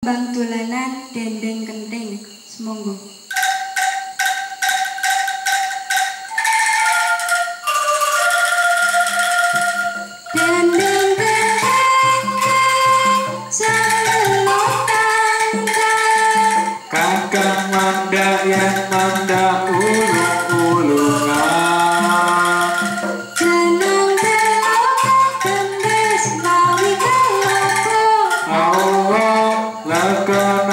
Bang dolanan dendeng kenting semonggo. Dendeng kenting sambil tangga kakang manda yang manda ulung-ulungan jeneng gendis mawi kalaku Allah lakon